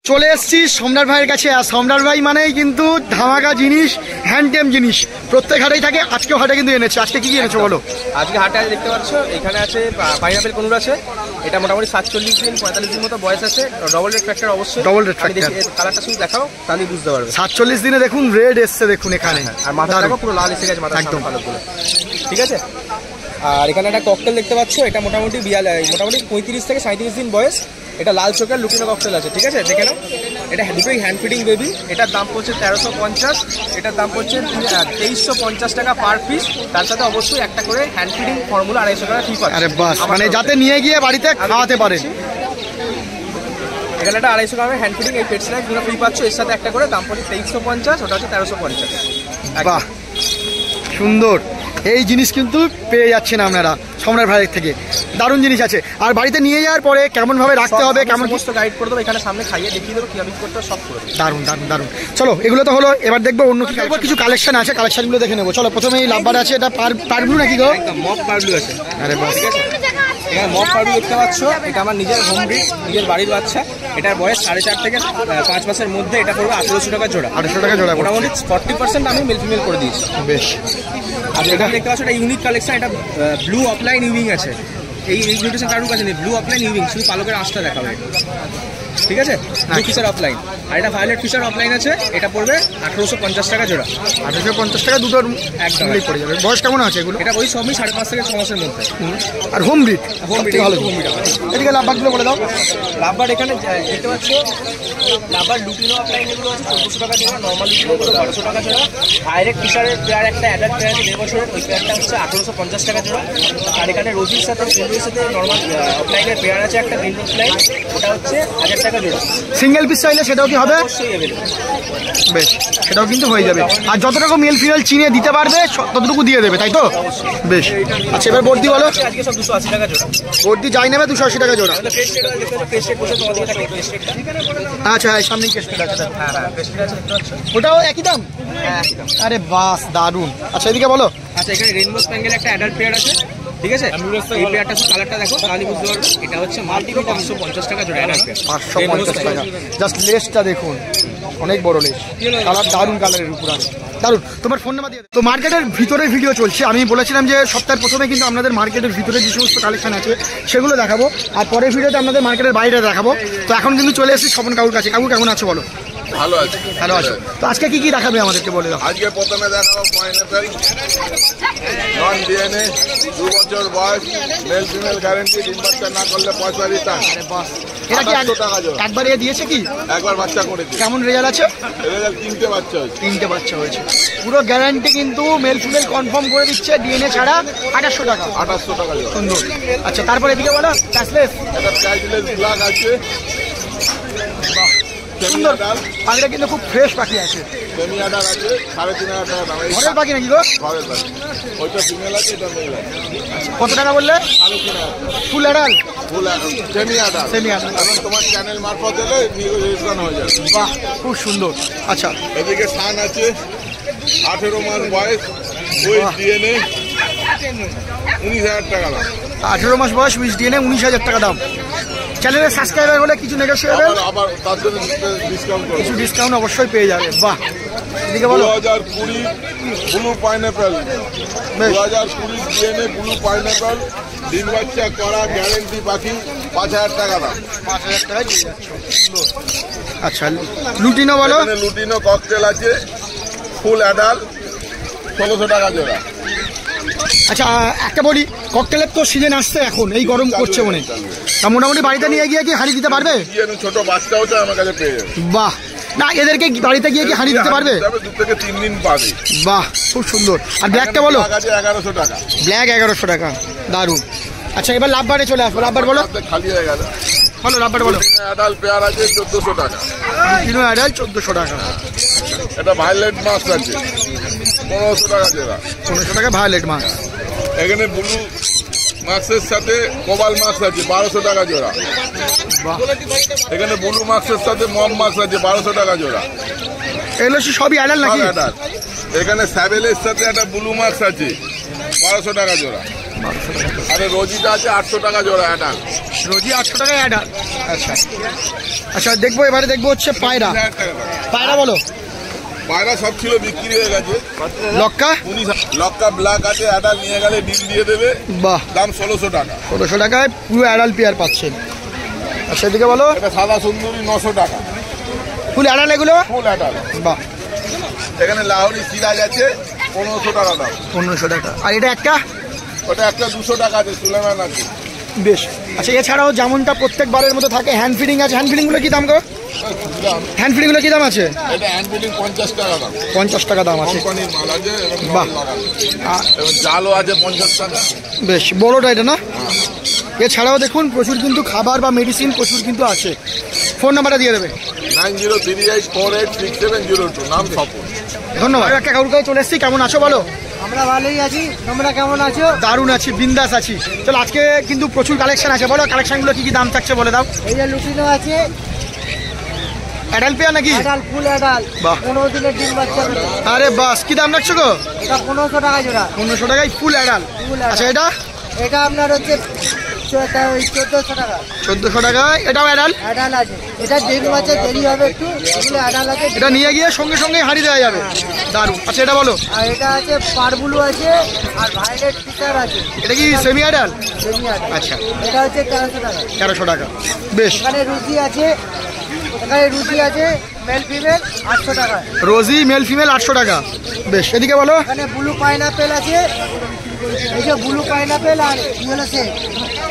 চলে এসেছি সম্রাট ভাইয়ের কাছে, আর সম্রাট ভাই মানেই কিন্তু ধামাকা জিনিস, হ্যান্ডটেম জিনিস প্রত্যেক হাটেই থাকে। আজকেও হাটে কিন্তু এনেছে। আজকে কি এনেছো বলো? আজকে হাটে দেখতে পাচ্ছ এখানে আছে পাইনাপেল কনুর আছে, এটা মোটামুটি 47 দিন 45 দিন মতো বয়স আছে। ডবল রেড ফ্যাক্টর অবশ্যই, ডবল রেড ফ্যাক্টর। কালারটা শুধু দেখাও তাহলেই বুঝতে পারবে। 47 দিনে দেখুন রেড এসছে, দেখুন এখানে। আর মাথাটা পুরো লাল এসে গেছে, মাথা একদম ভালো করে। ঠিক আছে। আর এখানে একটা ককটেল দেখতে পাচ্ছ, এটা মোটামুটি 35 থেকে 37 দিন বয়স। এটা লাল চোখের লুটিনো ককটেল আছে। ঠিক আছে, দেখে নাও। এটা দুটোই হ্যান্ড ফিডিং বেবি। এটার দাম পড়ছে 1350, এটার দাম পড়ছে 2350 টাকা পার পিস। তার সাথে অবশ্যই একটা করে হ্যান্ড ফিডিং ফর্মুলা 250 টাকা ফি পাচ্ছে। আরে বাস, মানে যাতে নিয়ে গিয়ে বাড়িতে খাওয়াতে পারেন। এখানে একটা 250 গ্রামের হ্যান্ড ফিডিং এই পেট স্ন্যাক দুটো ফ্রি পাচ্ছ। এর সাথে একটা করে, দাম পড়ছে 2350, ওটা হচ্ছে 1350। বাহ, সুন্দর। এই জিনিস কিন্তু পেয়ে যাচ্ছেন আপনারা সম্রাট ভাইয়ের থেকে, দারুণ জিনিস আছে। আর বাড়িতে নিয়ে যাওয়ার পরে কেমন ভাবে রাখতে হবে, কেমন সমস্ত গাইড করে দেবো, এখানে সামনে খাইয়ে দেখিয়ে দেবো কিভাবে করতে হবে, সব করে দেবো। দারুণ দারুণ দারুণ। চলো, এগুলো তো হলো, এবার দেখবো অন্য কিছু কালেকশন আছে, কালেকশনগুলো দেখে নেবো। চলো, প্রথমে এই লাভবার আছে, এটা পারব্লু নাকি গো? একদম মক পারব্লু আছে। আরে বাস, ঠিক আছে। এখানে মক পারব্লু দেখতে পাচ্ছ, এটা আমার নিজের হোম ব্রিড, নিজের বাড়ির বাচ্চা। এটার বয়স 4.5 থেকে 5 মাসের মধ্যে। এটা পড়বে 1800 টাকা জোড়া। 800 টাকা জোড়া। মোটামুটি 40% আমি মেল ফিমেল করে দিয়েছি। বেশ। আর এটা দেখতে পাচ্ছ, এটা ইউনিক কালেকশন। এটা ব্লু অফলাইন ইউইং আছে। এই মিউটেশন কারোর কাছে নেই। ব্লু অফলাইন ইউইং, শুধু পালকের আঁশটা দেখাবে। ঠিক আছে, ব্লু ফিশার অফলাইন। আর এটা ভায়োলেট ফিশার অফলাইন আছে, এটা পড়বে 1850 টাকা জোড়া। 1850 টাকা দুটোর একদম পড়ে যাবে। বয়স কেমন আছে এগুলো? এটা ওই সবই 5.5 থেকে 6 মাসের মধ্যে। আর হোম ব্রিড? হোম ব্রিড, ভালো। Home breed. এদিকে লাভবারগুলো বলে দাও। লাভবার এখানে দেখতে পাচ্ছ, লাভবার লুটিনো অফলাইন এগুলো আছে 1400 টাকা জোড়া, নর্মাল লুটিনো 1200 টাকা জোড়া। ডাইরেক্ট ফিশারের পেয়ার একটা অ্যাডাল্ট পেয়ার আছে 1.5 বছরের, ওই পেয়ারটা হচ্ছে 1850 টাকা জোড়া। আর এখানে রোজির সাথে গ্রিনরোজের সাথে নর্মাল অফলাইনের পেয়ার আছে একটা গ্রিন অফলাইন, ওটা হচ্ছে 1000 টাকা জোড়া। সিঙ্গেল পিস চাইলে সেটাও কি হবে? অবশ্যই অ্যাভেলেবল। বেশ, সেটাও কিন্তু হয়ে যাবে। আর যতটুকু মেল ফিমেল চিনে দিতে পারবে ততটুকু দিয়ে দেবে, তাই তো? বেশ। আচ্ছা, এবার বর্দি বলো। আজকে সব 280 টাকা জোড়া। বর্দি যাই নেবে 280 টাকা জোড়া। আমাদের পেস্ট রেট দেখতে পাচ্ছ, পেস্ট রেট বসে তোমাদের কাছে পেস্ট রেটটা। আচ্ছা, সামনেই কেস আছে। হ্যাঁ হ্যাঁ, পেস্ট রেট আছে দেখতে পাচ্ছ। ওটাও একই দাম? হ্যাঁ একদম। আরে বাস, দারুণ। আচ্ছা, এদিকে বলো। আচ্ছা, এখানে রেইনবো স্প্যাঙ্গেল একটা অ্যাডাল্ট পেয়ার আছে। ঠিক আছে, এই পেয়ারটা কালারটা দেখো, তাহলে বুঝতে পারবে। এটা হচ্ছে মাল্টি 550 টাকা জোড়া অ্যাডাল্ট পেয়ার। 550 টাকা। জাস্ট লেসটা দেখুন, অনেক বড় লেস, কালার দারুণ, কালারের উপর আছে দারুণ। তোমার ফোন নাম্বার দিয়ে তো মার্কেটের ভিতরে ভিডিও চলছে। আমি বলেছিলাম যে সপ্তাহের প্রথমে কিন্তু আপনাদের মার্কেটের ভিতরে যে সমস্ত কালেকশন আছে সেগুলো দেখাবো, আর পরের ভিডিওতে আপনাদের মার্কেটের বাইরে দেখাবো। তো এখন কিন্তু চলে এসেছি স্বপন কাকুর কাছে। কাকু কেমন আছো বলো? ভালো আছে। ভালো আছো। তো আজকে কি কি দেখাবে আমাদেরকে বলে দাও। আজকে প্রথমে দেখাবো পাইনাপেল, নন ডিএনএ, 2 বছর বয়স, মেল ফিমেল গ্যারেন্টি, ডিম বাচ্চা না করলে পয়সা রিটার্ন। এটা কি 800 টাকা জোড়া। একবার এ দিয়েছে কি? একবার বাচ্চা করেছে। কেমন রেজাল্ট আছে? রেজাল্ট 3টে বাচ্চা হয়েছে। 3টে বাচ্চা হয়েছে। পুরো গ্যারান্টি কিন্তু মেল ফিমেল কনফার্ম করে দিচ্ছে, ডিএনএ ছাড়া 2800 টাকা। 2800 টাকা জোড়া। সুন্দর। আচ্ছা, তারপর এদিকে বলো ক্যাশলেস। এটা প্রাইসলেস ব্ল্যাক আছে, সুন্দর পাখিটা কিন্তু খুব ফ্রেশ পাখি আছে। সেমি অ্যাডাল আছে 3,500 টাকা দাম। এই ঘরের পাখি নাকি গো? ঘরের পাখি, ওইটা ফিমেল আছে, এটা মেল আছে। কত টাকা বললে? ফুল অ্যাডাল, ফুল সেমি অ্যাডাল। Semi adult. এখন তোমার চ্যানেল মারফত এলে রেজিস্ট্রেশন হয়ে যাবে। বাহ, খুব সুন্দর। আচ্ছা, এদিকে সান আছে 18 মাস বয়স, ওই ডিএনএ 19,000 টাকা দাম। 18 মাস বয়স, উইচ ডিএনএ, 19,000 টাকা দাম। চ্যানেলের সাবস্ক্রাইবার হলে কিছু নেগোশিয়েবল, আবার তার জন্য ডিসকাউন্ট করবো। কিছু ডিসকাউন্ট অবশ্যই পেয়ে যাবে। বাহ, এদিকে বলো। 2020 blue pineapple, 2020 DNA blue pineapple, ডিম বাচ্চা করা গ্যারেন্টি পাখি, 5,000 টাকা দাম। 5,000 টাকায় দিয়ে যাচ্ছ। আচ্ছা, লুটিনো বলো। এখানে লুটিনো ককটেল আছে ফুল অ্যাডাল, 1,600 টাকা জোড়া। আচ্ছা, একটা বলি, ককটেলের তো সিজন আসছে এখন, এই গরম করছে মনে, তা মোটামুটি বাড়িতে নিয়ে গিয়ে কি হাঁড়ি দিতে পারবে? ছোট বাচ্চাও তো আমার কাছে পেয়ে যাবে। বাহ, না এদেরকে বাড়িতে গিয়ে কি হাঁড়ি দিতে পারবে? 2 থেকে 3 দিন পাবে। বাহ, খুব সুন্দর। আর ব্ল্যাকটা বলো। ব্ল্যাক আছে 1100 টাকা। ব্ল্যাক 1100 টাকা, দারুণ। আচ্ছা, এবার লাভবারে চলে আসবো। লাভবার বলো। খালি হয়ে গেল। বলো লাভবার বলো। অ্যাডাল পেয়ার আছে 1,400 টাকা। কিলো অ্যাডাল 1,400 টাকা। এটা ভায়োলেট মাছ আছে 1,500 টাকা জোড়া। 1,500 টাকা ভায়োলেট মাছ। এখানে ব্লু মাছের সাথে কোবাল মাছ আছে 1,200 টাকা জোড়া। বাহ, এখানে ব্লু মাছের সাথে মম মাছ আছে 1,200 টাকা জোড়া। এগুলো সবই অ্যাডাল নাকি? অ্যাডাল। এখানে স্যাবেলের সাথে একটা ব্লু মাছ আছে 1,200 টাকা জোড়া। আরে রোজিটা আছে 800 টাকা জোড়া অ্যাডাল। রোজি 800 টাকায় অ্যাডাল। আচ্ছা আচ্ছা, দেখবো এবারে দেখবো হচ্ছে পায়রা। 1,000 টাকা দাম। পায়রা বলো। পায়রা সব ছিল বিক্রি হয়ে গেছে। লক্কা। লক্কা ব্ল্যাক আছে অ্যাডাল, নিয়ে গেলে ডিম দিয়ে দেবে, বাহ, দাম 1,600 টাকা। 1,600 টাকায় পুরো অ্যাডাল পেয়ার পাচ্ছেন। আর সেদিকে বলো। এটা সাদা সুন্দরী 900 টাকা, ফুল অ্যাডাল এগুলো। Full adult. বাহ, এখানে লাহোরি সিরাজ আছে 1,500 টাকা দাম। 1,500 টাকা। আর এটা একটা? ওটা একটা 200 টাকা আছে, সুলেমান আছে। বেশ। আচ্ছা, এছাড়াও যেমনটা প্রত্যেকবারের মতো থাকে, হ্যান্ড ফিডিং আছে। হ্যান্ড ফিডিংগুলো কি দাম গো? হ্যান্ড ফিডিংগুলো কি দাম আছে? এটা হ্যান্ড ফিডিং 50 টাকা দাম। 50 টাকা দাম আছে। কোম্পানির মাল আছে এবং বাহ। এবং জালও আছে 50 টাকা। বেশ বড়টা এটা না? এছাড়াও দেখুন প্রচুর কিন্তু খাবার বা মেডিসিন প্রচুর কিন্তু আছে। ফোন নাম্বারটা দিয়ে দেবে। 9038486702। নাম স্বপন। ধন্যবাদ। একটা কাউর কাছে চলে এসেছি, কেমন আছো বলো? আমরা ভালোই আছি, তোমরা কেমন আছো? দারুণ আছি, বিন্দাস আছি। চলো, আজকে কিন্তু প্রচুর কালেকশন আছে, বলো কালেকশনগুলো কি কি দাম থাকছে বলে দাও। এই যে লুটিনো আছে, অ্যাডাল পেয়ার নাকি? অ্যাডাল, ফুল অ্যাডাল, বাহ। 15 দিনের ডিম বাচ্চা। আরে বাস, কি দাম রাখছো গো? এটা 1,500 টাকা জোড়া। 1,500 টাকায় ফুল অ্যাডাল। Full adult. আচ্ছা, এটা এটা আপনার হচ্ছে 1400 টাকা। 1400 টাকায় এটাও অ্যাডাল। অ্যাডাল আছে, এটা ডিম বাচ্চা দেরি হবে একটু, এগুলো অ্যাডাল আছে। এটা নিয়ে গিয়ে সঙ্গে সঙ্গে হাঁড়ি দেওয়া যাবে, দারুণ। আচ্ছা, এটা বলো। আর এটা আছে পারবুলু আছে, আর ভায়োলেট ফিচার আছে। এটা কি সেমি অ্যাডাল? Semi adult. আচ্ছা, এটা হচ্ছে 1300 টাকা। 1300 টাকা। বেশ। এখানে রুজি আছে, মেল ফিমেল 800 টাকা। রোজি মেল ফিমেল 800 টাকা। বেশ, এদিকে বলো। এখানে ব্লু পাইনাপেল আছে, এই যে ব্লু পাইনাপেল আর ইয়েলো সেট।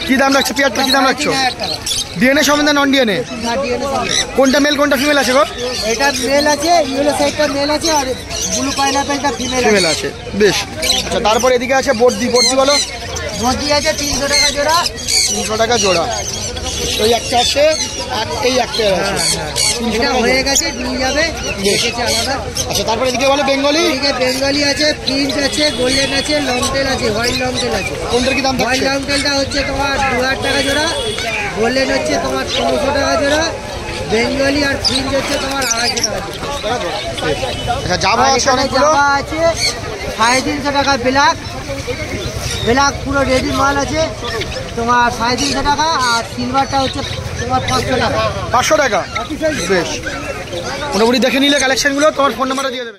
কি দাম রাখছো পেয়ারটা? কি দাম রাখছো? 3,500 টাকা। ডিএনএ সম্বন্ধে নন ডিএনএ? না, ডিএনএ সঙ্গে। কোনটা মেল কোনটা ফিমেল আছে গো? এটা মেল আছে, ইয়েলো সেটটা মেল আছে, আর ব্লু পাইনাপেলটা ফিমেল ফিমেল আছে। আছে। বেশ। আচ্ছা, তারপর এদিকে আছে বর্দি। বর্দি বলো। ভর্তি আছে 300 টাকা জোড়া। 300 টাকা জোড়া। এই একটা আছে আর এই একটা আছে। 300 এটা টাকা হয়ে জোড়া। গেছে, নিয়ে যাবে, দেখেছে আলাদা। আচ্ছা, তারপর এদিকে বলো বেঙ্গলি। এদিকে বেঙ্গলি আছে, প্রিন্স আছে, গোল্ডেন আছে, লং টেল আছে, হোয়াইট লং টেল আছে। কোনটার কি দাম হোয়াইট থাকছে? লং টেলটা হচ্ছে তোমার 2000 টাকা জোড়া, গোল্ডেন হচ্ছে তোমার 300 টাকা জোড়া, বেঙ্গলি আর প্রিন্স হচ্ছে তোমার 250 টাকা জোড়া। আচ্ছা, জাভা আর আছে এখানে অনেকগুলো। জাভা আছে 350 টাকা। ব্ল্যাক, ব্ল্যাক পুরো রেডি মাল আছে তোমার 350 টাকা। আর সিলভারটা হচ্ছে তোমার 500 টাকা। 500 টাকা। বেশ, মোটামুটি দেখে নিলে কালেকশনগুলো, তোমার ফোন নাম্বারটা দিয়ে দেবে।